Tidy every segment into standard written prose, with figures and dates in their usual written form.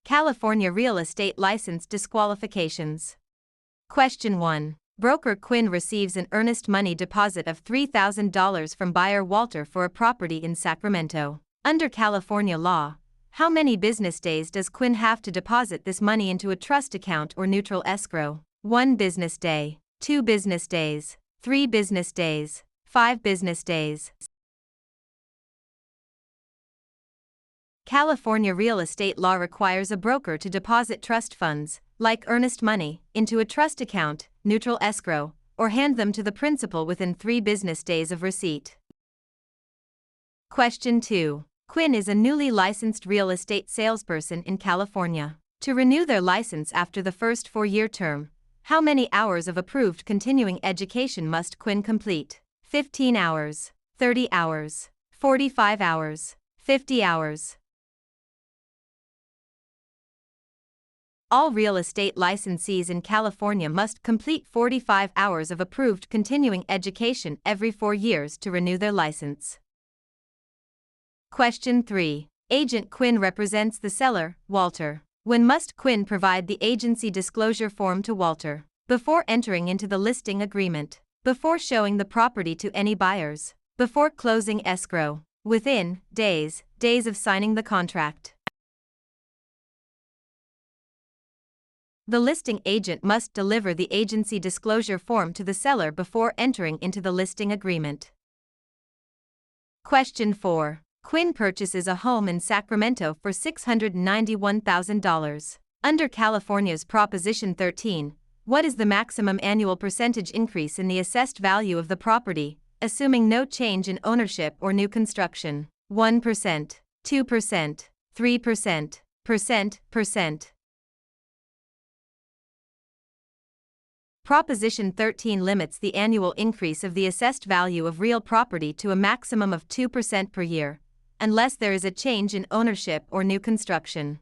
California real estate license disqualifications. Question 1. Broker Quinn receives an earnest money deposit of $3,000 from buyer Walter for a property in Sacramento. Under California law, how many business days does Quinn have to deposit this money into a trust account or neutral escrow? 1 business day, 2 business days, 3 business days, 5 business days. California real estate law requires a broker to deposit trust funds, like earnest money, into a trust account, neutral escrow, or hand them to the principal within 3 business days of receipt. Question 2. Quinn is a newly licensed real estate salesperson in California. To renew their license after the first 4-year term, how many hours of approved continuing education must Quinn complete? 15 hours, 30 hours, 45 hours, 50 hours. All real estate licensees in California must complete 45 hours of approved continuing education every 4 years to renew their license. Question 3. Agent Quinn represents the seller, Walter. When must Quinn provide the agency disclosure form to Walter? Before entering into the listing agreement, before showing the property to any buyers, before closing escrow, within days of signing the contract. The listing agent must deliver the agency disclosure form to the seller before entering into the listing agreement. Question 4. Quinn purchases a home in Sacramento for $691,000. Under California's Proposition 13, what is the maximum annual percentage increase in the assessed value of the property, assuming no change in ownership or new construction? 1%, 2%, 3%, percent. Proposition 13 limits the annual increase of the assessed value of real property to a maximum of 2% per year, unless there is a change in ownership or new construction.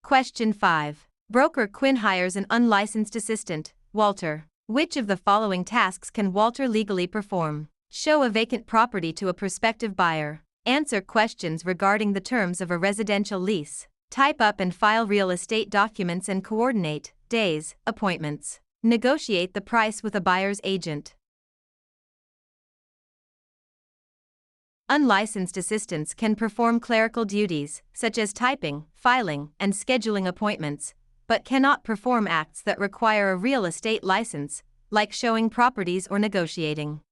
Question 5. Broker Quinn hires an unlicensed assistant, Walter. Which of the following tasks can Walter legally perform? Show a vacant property to a prospective buyer. Answer questions regarding the terms of a residential lease. Type up and file real estate documents and coordinate days, appointments. Negotiate the price with a buyer's agent. Unlicensed assistants can perform clerical duties, such as typing, filing, and scheduling appointments, but cannot perform acts that require a real estate license, like showing properties or negotiating.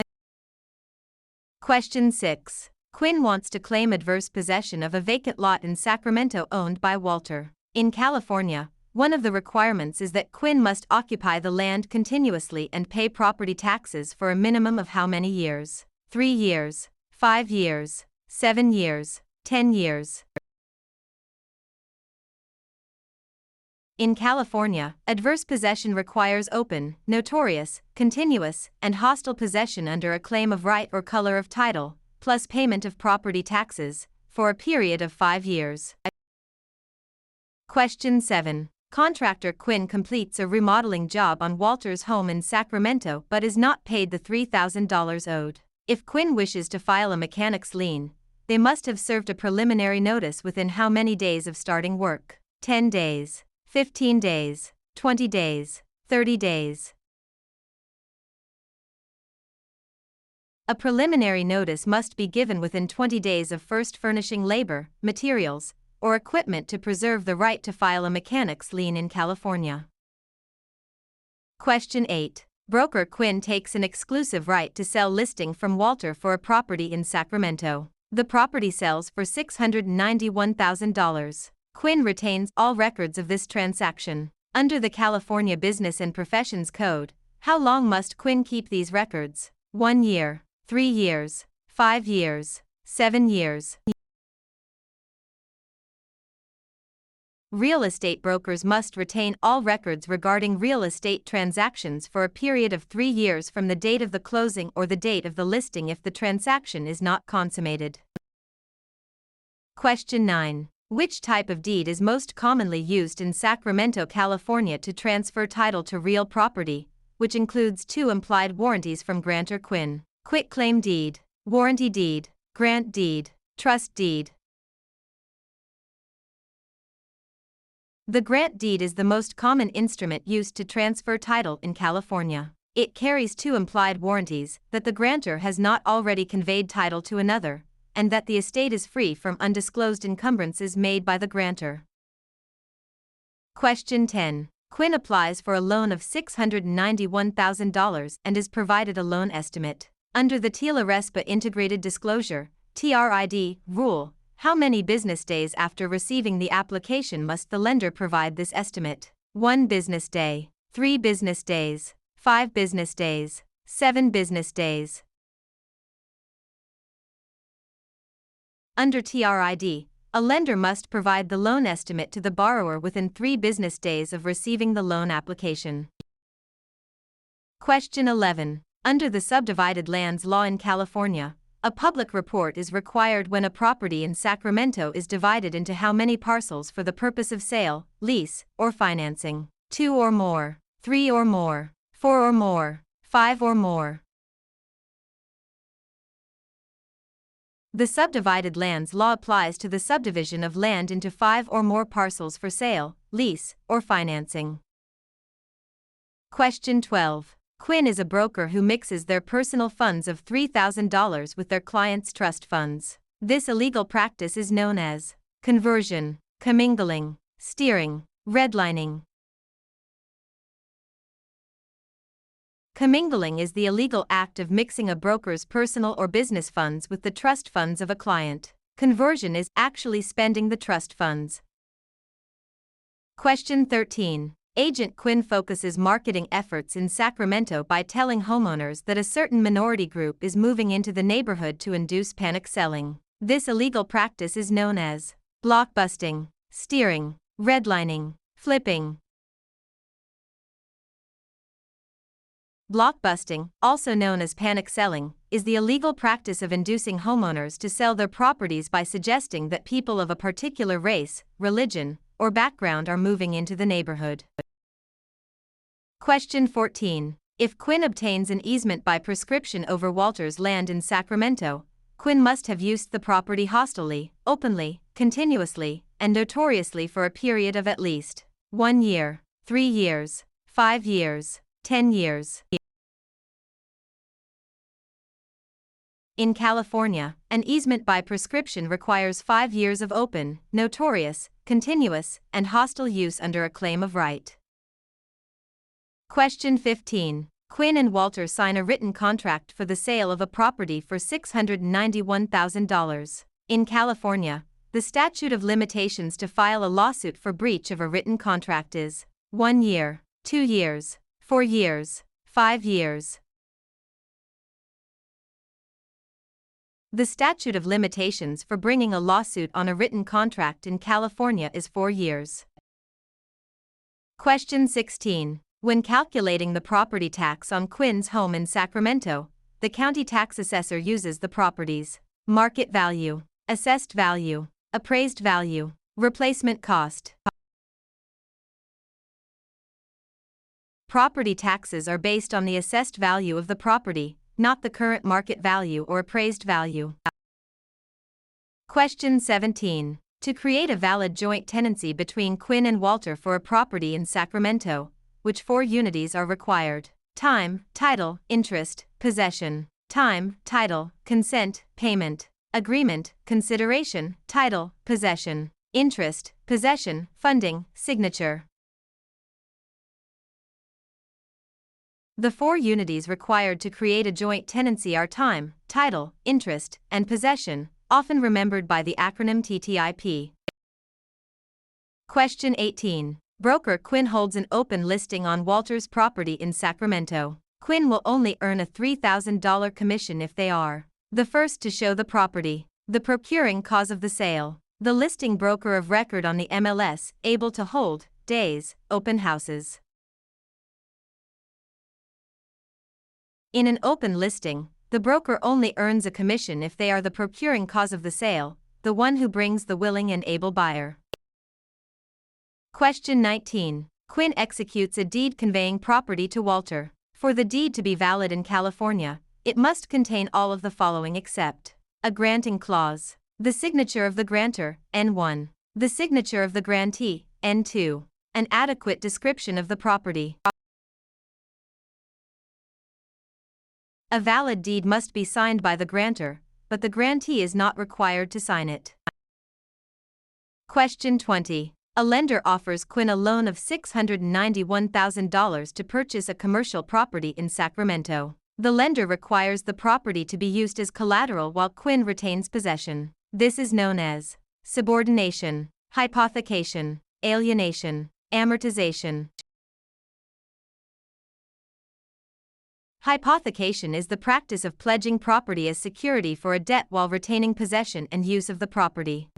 Question 6. Quinn wants to claim adverse possession of a vacant lot in Sacramento owned by Walter. In California, one of the requirements is that Quinn must occupy the land continuously and pay property taxes for a minimum of how many years? 3 years, 5 years, 7 years, 10 years. In California, adverse possession requires open, notorious, continuous, and hostile possession under a claim of right or color of title, plus payment of property taxes, for a period of 5 years. Question 7. Contractor Quinn completes a remodeling job on Walter's home in Sacramento but is not paid the $3,000 owed. If Quinn wishes to file a mechanic's lien, they must have served a preliminary notice within how many days of starting work? 10 days, 15 days, 20 days, 30 days. A preliminary notice must be given within 20 days of first furnishing labor, materials, or equipment to preserve the right to file a mechanic's lien in California. Question 8. Broker Quinn takes an exclusive right to sell listing from Walter for a property in Sacramento. The property sells for $691,000. Quinn retains all records of this transaction. Under the California Business and Professions Code, how long must Quinn keep these records? 1 year, 3 years, 5 years, 7 years. Real estate brokers must retain all records regarding real estate transactions for a period of 3 years from the date of the closing or the date of the listing if the transaction is not consummated. Question 9. Which type of deed is most commonly used in Sacramento, California to transfer title to real property, which includes 2 implied warranties from grantor Quinn? Quitclaim deed, warranty deed, grant deed, trust deed. The grant deed is the most common instrument used to transfer title in California. It carries two implied warranties that the grantor has not already conveyed title to another, and that the estate is free from undisclosed encumbrances made by the grantor. Question 10. Quinn applies for a loan of $691,000 and is provided a loan estimate. Under the TILA-RESPA Integrated Disclosure (TRID) rule, how many business days after receiving the application must the lender provide this estimate? 1 business day, 3 business days, 5 business days, 7 business days. Under TRID, a lender must provide the loan estimate to the borrower within 3 business days of receiving the loan application. Question 11. Under the subdivided lands law in California, a public report is required when a property in Sacramento is divided into how many parcels for the purpose of sale, lease, or financing? 2 or more, 3 or more, 4 or more, 5 or more. The subdivided lands law applies to the subdivision of land into 5 or more parcels for sale, lease, or financing. Question 12. Quinn is a broker who mixes their personal funds of $3,000 with their clients' trust funds. This illegal practice is known as conversion, commingling, steering, redlining. Commingling is the illegal act of mixing a broker's personal or business funds with the trust funds of a client. Conversion is actually spending the trust funds. Question 13. Agent Quinn focuses marketing efforts in Sacramento by telling homeowners that a certain minority group is moving into the neighborhood to induce panic selling. This illegal practice is known as blockbusting, steering, redlining, flipping. Blockbusting, also known as panic selling, is the illegal practice of inducing homeowners to sell their properties by suggesting that people of a particular race, religion, or background are moving into the neighborhood. Question 14. If Quinn obtains an easement by prescription over Walter's land in Sacramento, Quinn must have used the property hostilely, openly, continuously, and notoriously for a period of at least 1 year, 3 years, 5 years, 10 years. In California, an easement by prescription requires 5 years of open, notorious, continuous, and hostile use under a claim of right. Question 15. Quinn and Walter sign a written contract for the sale of a property for $691,000. In California, the statute of limitations to file a lawsuit for breach of a written contract is 1 year, 2 years, 4 years, 5 years. The statute of limitations for bringing a lawsuit on a written contract in California is 4 years. Question 16. When calculating the property tax on Quinn's home in Sacramento, the county tax assessor uses the property's market value, assessed value, appraised value, replacement cost. Property taxes are based on the assessed value of the property, not the current market value or appraised value. Question 17. To create a valid joint tenancy between Quinn and Walter for a property in Sacramento, which 4 unities are required? Time, title, interest, possession. Time, title, consent, payment. Agreement, consideration, title, possession. Interest, possession, funding, signature. The 4 unities required to create a joint tenancy are time, title, interest, and possession, often remembered by the acronym TTIP. Question 18. Broker Quinn holds an open listing on Walter's property in Sacramento. Quinn will only earn a $3,000 commission if they are the first to show the property, the procuring cause of the sale, the listing broker of record on the MLS, able to hold days, open houses. In an open listing, the broker only earns a commission if they are the procuring cause of the sale, the one who brings the willing and able buyer. Question 19. Quinn executes a deed conveying property to Walter. For the deed to be valid in California, it must contain all of the following except a granting clause, the signature of the grantor, N1, the signature of the grantee, N2. An adequate description of the property. A valid deed must be signed by the grantor, but the grantee is not required to sign it. Question 20. A lender offers Quinn a loan of $691,000 to purchase a commercial property in Sacramento. The lender requires the property to be used as collateral while Quinn retains possession. This is known as subordination, hypothecation, alienation, amortization. Hypothecation is the practice of pledging property as security for a debt while retaining possession and use of the property.